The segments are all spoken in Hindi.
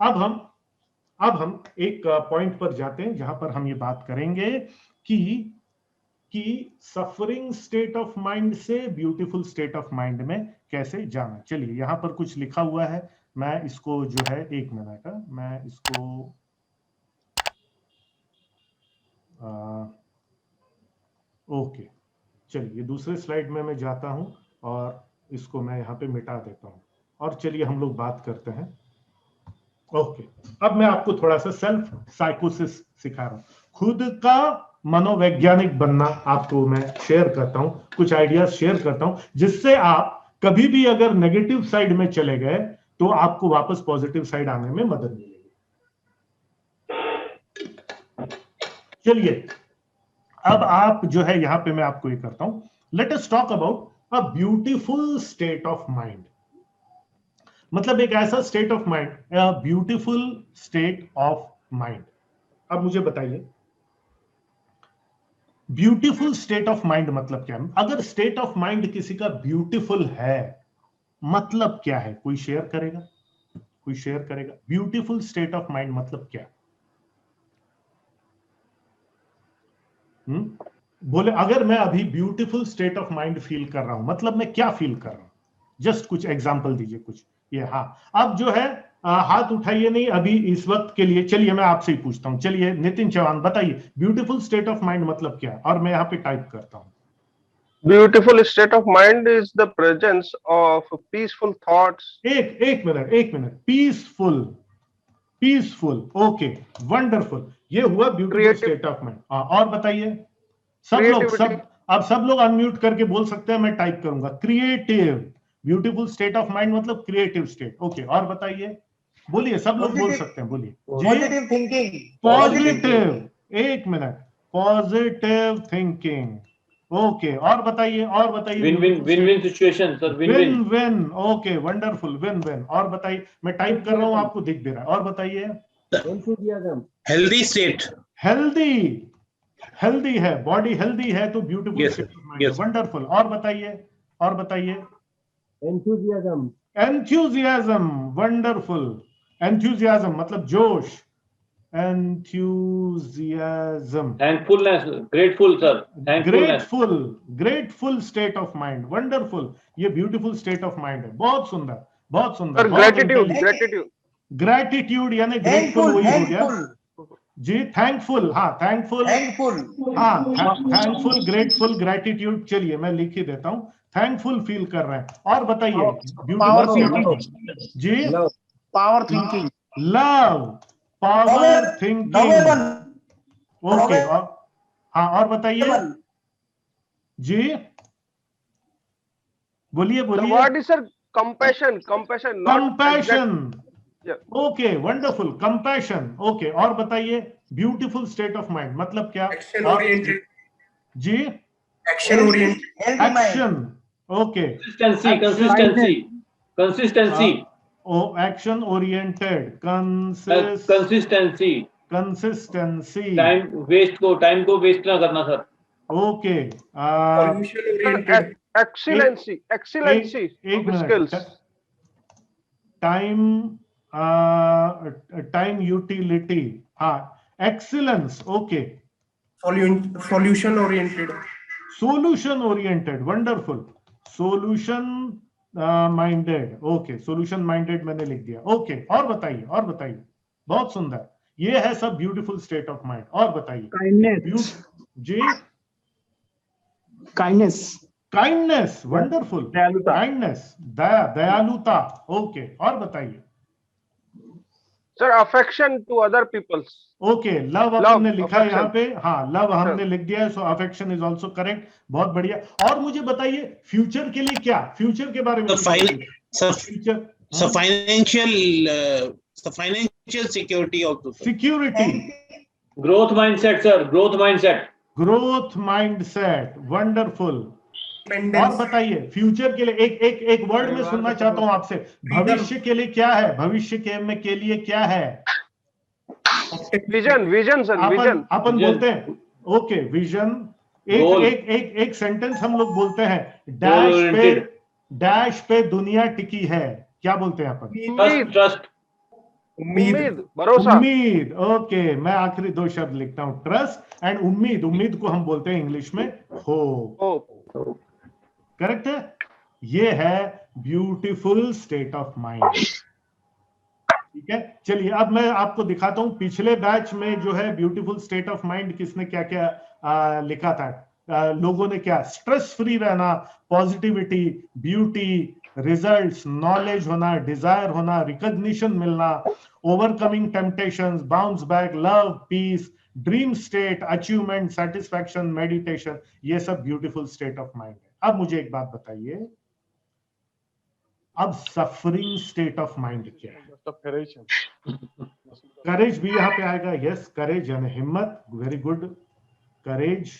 अब हम एक पॉइंट पर जाते हैं जहां पर हम ये बात करेंगे कि सफरिंग स्टेट ऑफ माइंड से ब्यूटीफुल स्टेट ऑफ माइंड में कैसे जाना। चलिए, यहां पर कुछ लिखा हुआ है, मैं इसको जो है 1 मिनट मैं इसको ओके, चलिए दूसरे स्लाइड में मैं जाता हूं और इसको मैं यहां पे मिटा देता हूं और चलिए हम लोग बात करते हैं। ओके, अब मैं आपको थोड़ा सा सेल्फ साइकोसिस सिखा रहा हूं, खुद का मनोवैज्ञानिक बनना आपको मैं शेयर करता हूं, कुछ आइडियाज शेयर करता हूं जिससे आप कभी भी अगर नेगेटिव साइड में चले गए तो आपको वापस पॉजिटिव साइड आने में मदद मिलेगी। चलिए, अब आप जो है यहां पे मैं आपको ये करता हूं, let us talk about a beautiful state of mind. मतलब एक ऐसा state of mind, beautiful state of mind. अब मुझे बताइए ब्यूटीफुल स्टेट ऑफ माइंड मतलब क्या है? अगर स्टेट ऑफ माइंड किसी का ब्यूटीफुल है मतलब क्या है? कोई शेयर करेगा? कोई शेयर करेगा? ब्यूटीफुल स्टेट ऑफ माइंड मतलब क्या? बोले, अगर मैं अभी beautiful state of mind feel कर रहा हूं मतलब मैं क्या फील कर रहा हूं? जस्ट कुछ एग्जांपल दीजिए कुछ। ये हाँ, अब जो है हाथ उठाइए नहीं अभी इस वक्त के लिए। चलिए मैं आपसे ही पूछता हूं, चलिए नितिन चौहान बताइए ब्यूटीफुल स्टेट ऑफ माइंड मतलब क्या? और मैं यहाँ पे टाइप करता हूं। Beautiful state of mind is the presence of peaceful thoughts. एक मिनट, पीसफुल, ओके, वंडरफुल, ये हुआ ब्यूटीफुल स्टेट ऑफ माइंड। और बताइए सब लोग अनम्यूट करके बोल सकते हैं, मैं टाइप करूंगा creative. Beautiful state of mind मतलब क्रिएटिव स्टेट। ओके, और बताइए, बोलिए, सब लोग बोल सकते हैं, बोलिए। Positive thinking. पॉजिटिव, एक मिनट, पॉजिटिव थिंकिंग। ओके, और बताइए, win win situation sir, win win, okay, wonderful, win win. और बताइए, मैं टाइप कर रहा हूं, आपको दिख दे रहा है। और बताइए, हेल्दी स्टेट, हेल्दी है, बॉडी हेल्दी है तो beautiful state of mind, wonderful. और बताइए, एंथुसियाज्म, वंडरफुल। एंथुसियाज्म मतलब जोश, enthusiasm, thankfulness, grateful sir, grateful state of mind, wonderful. ये ब्यूटीफुल स्टेट ऑफ माइंड है, बहुत सुंदर, बहुत सुंदर। ग्रेटिट्यूड यानी ग्रेटफुल वही हो गया जी। थैंकफुल, हाँ थैंकफुल, थैंकफुल, ग्रेटफुल, ग्रेटिट्यूड। चलिए मैं लिख ही देता हूं, थैंकफुल फील कर रहे हैं। और बताइए ब्यूटीफुल जी, power thinking, love, power thinking, okay. हाँ, और बताइए जी, बोलिए। What is sir? Compassion. Okay, wonderful, compassion, okay. और बताइए ब्यूटीफुल स्टेट ऑफ माइंड मतलब क्या? एक्शन ओरिएंटेड जी, action oriented, action, okay, consistency, action oriented, consistency, time को वेस्ट ना करना sir. Okay, solution oriented, excellency of skills. Time utility, हाँ, excellence, okay. Solution oriented, wonderful. Solution minded, okay, solution minded मैंने लिख दिया, ओके। और बताइए, बहुत सुंदर, ये है सब ब्यूटीफुल स्टेट ऑफ माइंड। और बताइए जी, काइंडनेस, वंडरफुल, काइंडनेस, दयालुता, ओके। और बताइए Sir, affection to other peoples. Okay, love आपने लिखा है यहाँ पे, हाँ, लव हमने लिख दिया है, सो अफेक्शन इज आल्सो करेक्ट, बहुत बढ़िया। और मुझे बताइए फ्यूचर के लिए क्या, फ्यूचर के बारे में financial security, growth mindset sir, growth mindset, wonderful. और बताइए फ्यूचर के लिए एक वर्ड में सुनना चाहता हूं आपसे, भविष्य के लिए क्या है? भविष्य के लिए क्या है? विजन सर, विजन अपन बोलते हैं, ओके, विजन। एक सेंटेंस हम लोग बोलते हैं, डैश पे दुनिया टिकी है, क्या बोलते हैं अपन? उम्मीद, भरोसा। उम्मीद, ओके। मैं आखिरी दो शब्द लिखता हूं, ट्रस्ट एंड उम्मीद। उम्मीद को हम बोलते हैं इंग्लिश में होप। करेक्ट है। ये है ब्यूटीफुल स्टेट ऑफ माइंड। ठीक है, चलिए अब मैं आपको दिखाता हूं पिछले बैच में जो है ब्यूटीफुल स्टेट ऑफ माइंड किसने क्या क्या लिखा था। लोगों ने क्या, स्ट्रेस फ्री रहना, पॉजिटिविटी, ब्यूटी, रिजल्ट्स, नॉलेज होना, डिजायर होना, रिकॉग्निशन मिलना, overcoming temptations, bounce back, love, peace, dream state, achievement, satisfaction, meditation, ये सब ब्यूटीफुल स्टेट ऑफ माइंड है। अब मुझे एक बात बताइए, अब सफरिंग स्टेट ऑफ माइंड क्या है? करेज भी यहाँ पे आएगा। यस, करेज यानी हिम्मत। वेरी गुड, करेज,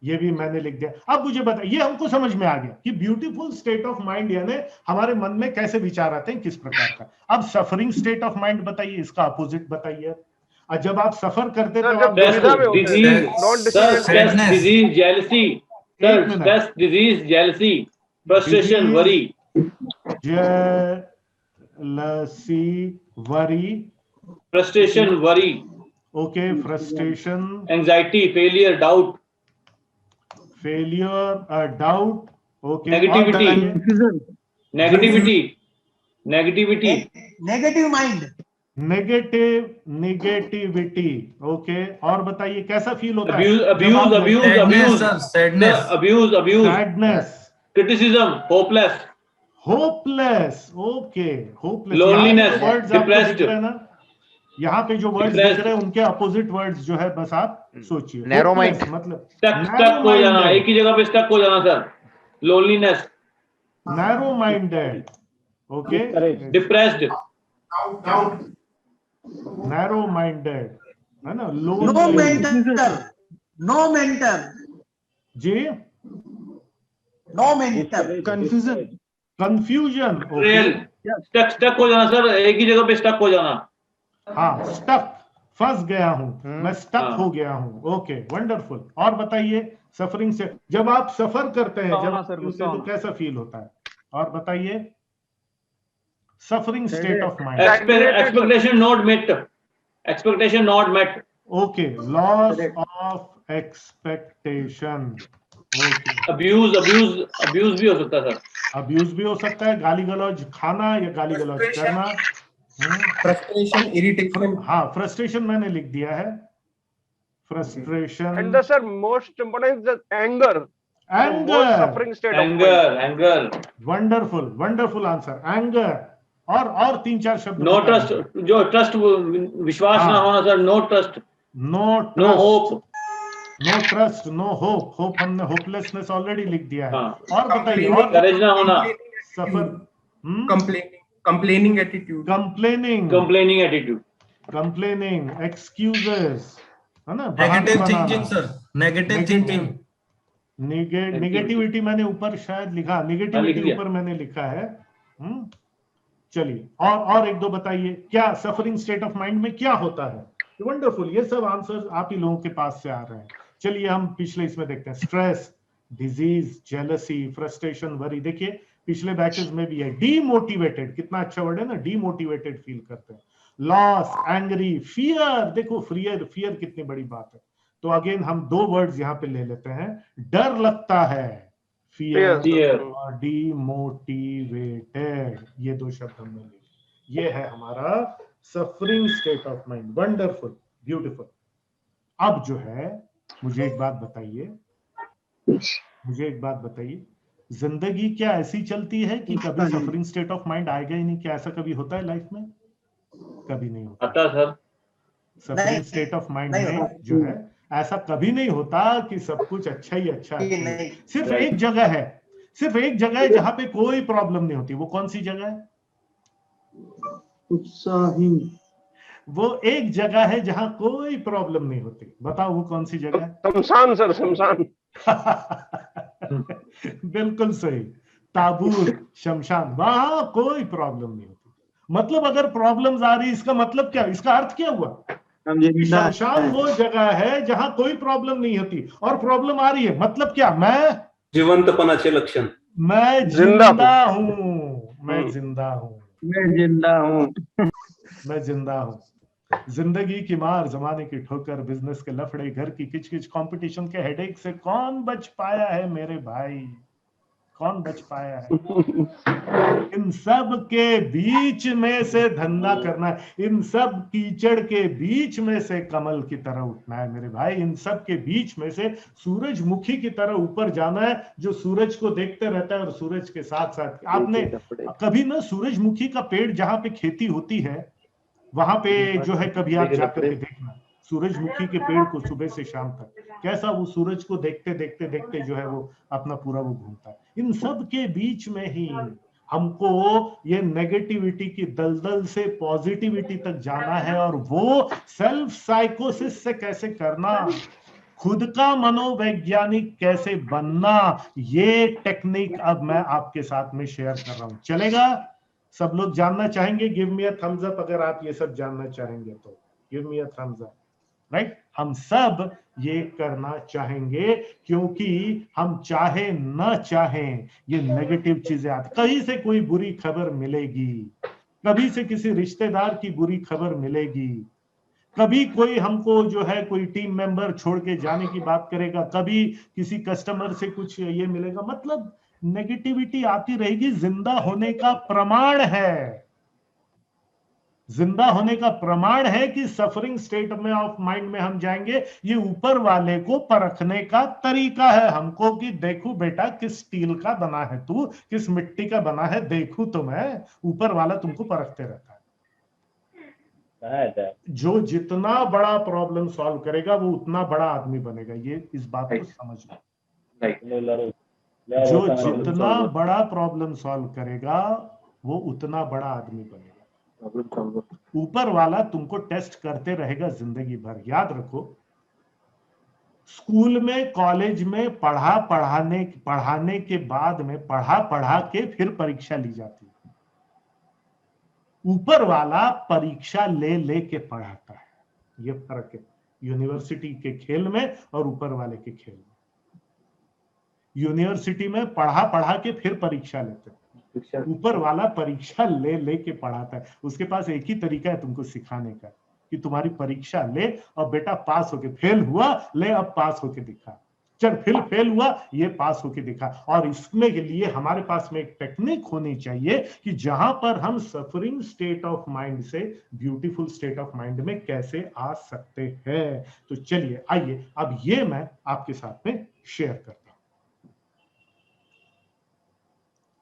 ये भी मैंने लिख दिया। अब मुझे बताइए, ये हमको समझ में आ गया कि ब्यूटीफुल स्टेट ऑफ माइंड यानी हमारे मन में कैसे विचार आते हैं, किस प्रकार का। अब सफरिंग स्टेट ऑफ माइंड बताइए, इसका अपोजिट बताइए। और जब आप सफर करते थे आप disease, jealousy, stress, disease, jealousy, frustration, worry, jealousy, worry, frustration, worry, okay, frustration, anxiety, failure, doubt, failure, doubt, okay, negativity, negativity, negativity, negative mind, negativity, okay. और बताइए कैसा फील होता है? Abuse, abuse, abuse, abuse, sadness, abuse, abuse, sadness, criticism, hopeless, hopeless, okay, hopeless, loneliness, words depressed, यहाँ पे जो वर्ड्स दिख रहे हैं उनके अपोजिट वर्ड्स जो है बस आप सोचिए। नैरो माइंड, मतलब स्टक हो जाना, एक ही जगह पे स्टक हो जाना sir. Loneliness, narrow minded, okay, depressed, narrow minded, है ना, नो मेंटर, नो मेंटर, जी, no mentor, confusion, confusion, stuck हो जाना सर, एक ही जगह पे स्टक हो जाना। हाँ, स्टक, फंस गया हूं मैं, स्टक हो गया हूं, ओके, वंडरफुल। और बताइए सफरिंग से, जब आप सफर करते हैं, जब तो कैसा फील होता है? और बताइए suffering state of mind. Expectation not met, expectation not met, okay, loss of expectation, okay, abuse, abuse, abuse भी हो सकता है सर। अब्यूज भी हो सकता है, गाली गलौज खाना या गाली गलौज करना, फ्रस्ट्रेशन, इरिटेशन, हाँ, फ्रस्ट्रेशन मैंने लिख दिया है, frustration, and the sir most important is the anger, anger, suffering state of mind. Anger, wonderful, wonderful answer, anger. और तीन चार शब्द। नो ट्रस्ट, जो ट्रस्ट, विश्वास ना होना sir, no trust, no hope, no trust, no hope, hope हमने होपलेसनेस ऑलरेडी लिख दिया है। हाँ। और बताइए, और करेज ना होना, suffer, complaining attitude, complaining attitude, complaining, excuses, है ना, negative thinking sir, negative thinking, negativity मैंने ऊपर शायद लिखा, निगेटिविटी ऊपर मैंने लिखा है। चलिए, और एक दो बताइए, क्या सफरिंग स्टेट ऑफ माइंड में क्या होता है? वंडरफुल, ये सब आंसर्स आप ही लोगों के पास से आ रहे हैं। चलिए हम पिछले इसमें देखते हैं, stress, disease, jealousy, frustration, worry. देखिए पिछले बैचेस में भी है, डीमोटिवेटेड, कितना अच्छा वर्ड है ना, डीमोटिवेटेड फील करते हैं, लॉस, एंग्री, फियर, देखो फियर, फियर कितनी बड़ी बात है। तो अगेन हम दो वर्ड्स यहाँ पे ले लेते हैं, डर लगता है, फियर, और डीमोटिवेटेड, ये दो शब्द हमने लिए। ये है हमारा suffering state of mind. Wonderful, beautiful. अब जो है मुझे एक बात बताइए, जिंदगी क्या ऐसी चलती है कि कभी सफरिंग स्टेट ऑफ माइंड आएगा ही नहीं? क्या ऐसा कभी होता है लाइफ में? कभी नहीं होता sir. Suffering state of mind में जो है ऐसा कभी नहीं होता कि सब कुछ अच्छा ही अच्छा है। सिर्फ एक जगह है, जहां पे कोई प्रॉब्लम नहीं होती। वो कौन सी जगह है? उत्साही, वो एक जगह है जहां कोई प्रॉब्लम नहीं होती। बताओ वो कौन सी जगह है? शमशान सर, शमशान। बिल्कुल सही, ताबूत, शमशान, वहां कोई प्रॉब्लम नहीं होती। मतलब अगर प्रॉब्लम्स आ रही, इसका मतलब क्या, इसका अर्थ क्या हुआ? शमशान वो जगह है जहां कोई प्रॉब्लम नहीं होती और प्रॉब्लम आ रही है, मतलब क्या? मैं जिवंतपणाचे लक्षण, मैं जिंदा हूं, मैं जिंदा हूं, मैं जिंदा हूँ। जिंदगी की मार, जमाने की ठोकर, बिजनेस के लफड़े, घर की किचकिच, कंपटीशन के हेडेक से कौन बच पाया है मेरे भाई, कौन बच पाया है? इन सब के बीच में से धंधा करना है, इन सब कीचड़ के बीच में से कमल की तरह उठना है मेरे भाई, इन सब के बीच में से सूरजमुखी की तरह ऊपर जाना है, जो सूरज को देखते रहता है और सूरज के साथ साथ। आपने कभी ना सूरजमुखी का पेड़ जहां पे खेती होती है वहां पे जो है कभी आप जाकर के देखना, सूरजमुखी के पेड़ को सुबह से शाम तक कैसा वो सूरज को देखते देखते देखते जो है वो अपना पूरा वो घूमता है। इन सब के बीच में ही हमको ये नेगेटिविटी की दलदल से पॉजिटिविटी तक जाना है, और वो सेल्फ साइकोसिस से कैसे करना, खुद का मनोवैज्ञानिक कैसे बनना, ये टेक्निक अब मैं आपके साथ में शेयर कर रहा हूं। चलेगा? सब लोग जानना चाहेंगे? Give me a thumbs up अगर आप ये सब जानना चाहेंगे तो। Give me a thumbs up. Right? हम सब ये करना चाहेंगे, क्योंकि हम चाहे न चाहें ये नेगेटिव चीजें आती, कहीं से कोई बुरी खबर मिलेगी, कभी से किसी रिश्तेदार की बुरी खबर मिलेगी, कभी कोई हमको जो है कोई टीम मेंबर छोड़ के जाने की बात करेगा, कभी किसी कस्टमर से कुछ ये मिलेगा, मतलब नेगेटिविटी आती रहेगी। जिंदा होने का प्रमाण है, जिंदा होने का प्रमाण है कि सफरिंग स्टेट में ऑफ माइंड में हम जाएंगे। ये ऊपर वाले को परखने का तरीका है हमको कि देखू बेटा किस स्टील का बना है तू, किस मिट्टी का बना है, देखू तो मैं। ऊपर वाला तुमको परखते रहता है। जो जितना बड़ा प्रॉब्लम सॉल्व करेगा वो उतना बड़ा आदमी बनेगा, ये इस बात को समझ लो। जो जितना बड़ा प्रॉब्लम सॉल्व करेगा वो उतना बड़ा आदमी बनेगा। ऊपर वाला तुमको टेस्ट करते रहेगा जिंदगी भर। याद रखो, स्कूल में कॉलेज में पढ़ाने के बाद में पढ़ा के फिर परीक्षा ली जाती है। ऊपर वाला परीक्षा ले के पढ़ाता है, ये फर्क है यूनिवर्सिटी के खेल में और ऊपर वाले के खेल में। यूनिवर्सिटी में पढ़ा के फिर परीक्षा लेते हैं, ऊपर वाला परीक्षा ले के पढ़ाता है। उसके पास एक ही तरीका है तुमको सिखाने का कि तुम्हारी परीक्षा ले और बेटा पास होके, फेल हुआ ले अब पास होके दिखा, चल फिर फेल हुआ ये पास होके दिखा। और इसमें के लिए हमारे पास में एक टेक्निक होनी चाहिए कि जहां पर हम सफरिंग स्टेट ऑफ माइंड से ब्यूटीफुल स्टेट ऑफ माइंड में कैसे आ सकते हैं। तो चलिए आइए अब ये मैं आपके साथ में शेयर करता हूं,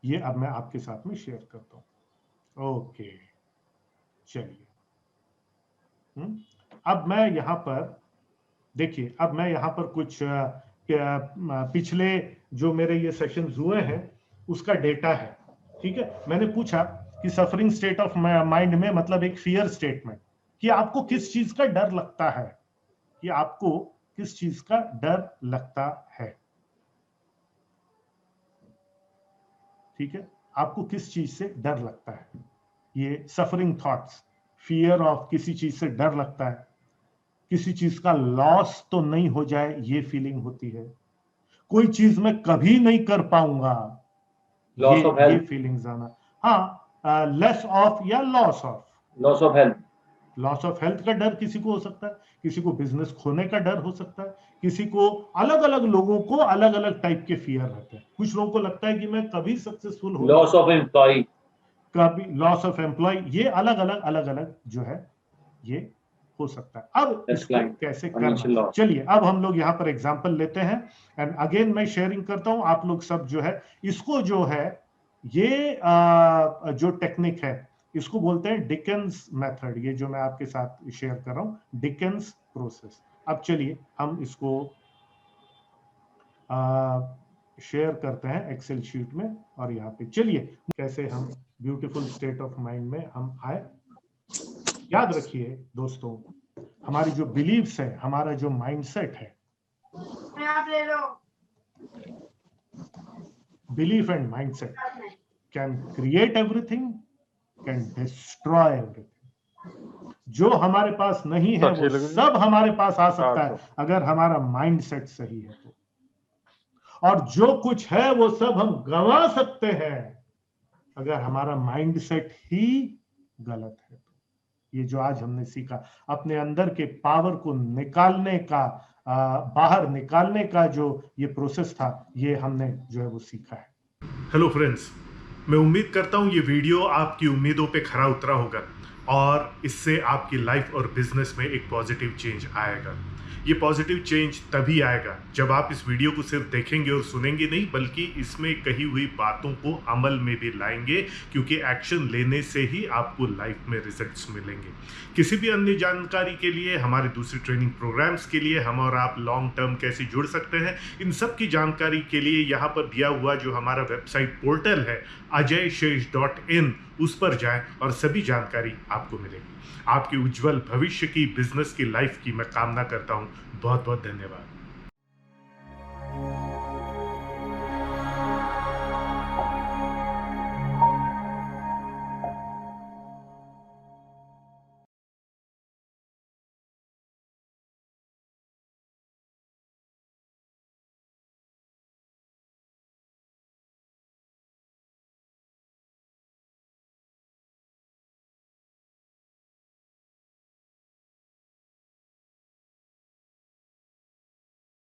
ये अब मैं आपके साथ में शेयर करता हूं। ओके चलिए, अब मैं यहां पर देखिए, अब मैं यहां पर कुछ पिछले जो मेरे ये सेशंस हुए हैं उसका डेटा है। ठीक है, मैंने पूछा कि सफरिंग स्टेट ऑफ माइंड में मतलब एक फियर स्टेटमेंट, कि आपको किस चीज का डर लगता है, कि आपको किस चीज का डर लगता है। ठीक है, आपको किस चीज से डर लगता है। ये सफरिंग थॉट्स, फियर ऑफ, किसी चीज से डर लगता है, किसी चीज का लॉस तो नहीं हो जाए ये फीलिंग होती है, कोई चीज मैं कभी नहीं कर पाऊंगा ये फीलिंग्स आना। हाँ, लेस ऑफ या loss of, loss of health, loss of health का डर किसी को हो सकता है, किसी को बिजनेस खोने का डर हो सकता है, किसी को अलग अलग लोगों को अलग अलग टाइप के फियर रहते हैं। कुछ लोगों को लगता है कि मैं कभी सक्सेसफुल हो, लॉस ऑफ एम्प्लॉय, कभी लॉस ऑफ एम्प्लॉय, ये अलग अलग जो है ये हो सकता है। अब इसको कैसे करना, चलिए अब हम लोग यहाँ पर एग्जांपल लेते हैं एंड अगेन मैं शेयरिंग करता हूँ। आप लोग सब जो है इसको जो है ये जो टेक्निक है इसको बोलते हैं डिकेंस मेथड, ये जो मैं आपके साथ शेयर कर रहा हूँ डिकेंस प्रोसेस। अब चलिए हम इसको शेयर करते हैं एक्सेल शीट में, और यहाँ पे चलिए कैसे हम ब्यूटीफुल स्टेट ऑफ माइंड में हम आए। याद रखिए दोस्तों, हमारी जो बिलीव्स है, हमारा जो माइंडसेट है, आप ले लो, belief and mindset can create everything, can destroy everything. जो हमारे पास नहीं है वो सब हमारे पास आ सकता है अगर हमारा माइंडसेट सही है तो, और जो कुछ है वो सब हम गंवा सकते हैं अगर हमारा माइंडसेट ही गलत है तो। ये जो आज हमने सीखा, अपने अंदर के पावर को निकालने का, बाहर निकालने का जो ये प्रोसेस था, ये हमने जो है वो सीखा है। हेलो फ्रेंड्स, मैं उम्मीद करता हूँ ये वीडियो आपकी उम्मीदों पे खरा उतरा होगा और इससे आपकी लाइफ और बिजनेस में एक पॉजिटिव चेंज आएगा। ये पॉजिटिव चेंज तभी आएगा जब आप इस वीडियो को सिर्फ देखेंगे और सुनेंगे नहीं, बल्कि इसमें कही हुई बातों को अमल में भी लाएंगे, क्योंकि एक्शन लेने से ही आपको लाइफ में रिजल्ट्स मिलेंगे। किसी भी अन्य जानकारी के लिए, हमारे दूसरे ट्रेनिंग प्रोग्राम्स के लिए, हम और आप लॉन्ग टर्म कैसे जुड़ सकते हैं, इन सब की जानकारी के लिए यहाँ पर दिया हुआ जो हमारा वेबसाइट पोर्टल है ajayshesh.in, उस पर जाएं और सभी जानकारी आपको मिलेगी। आपके उज्जवल भविष्य की, बिजनेस की, लाइफ की मैं कामना करता हूं। बहुत बहुत धन्यवाद।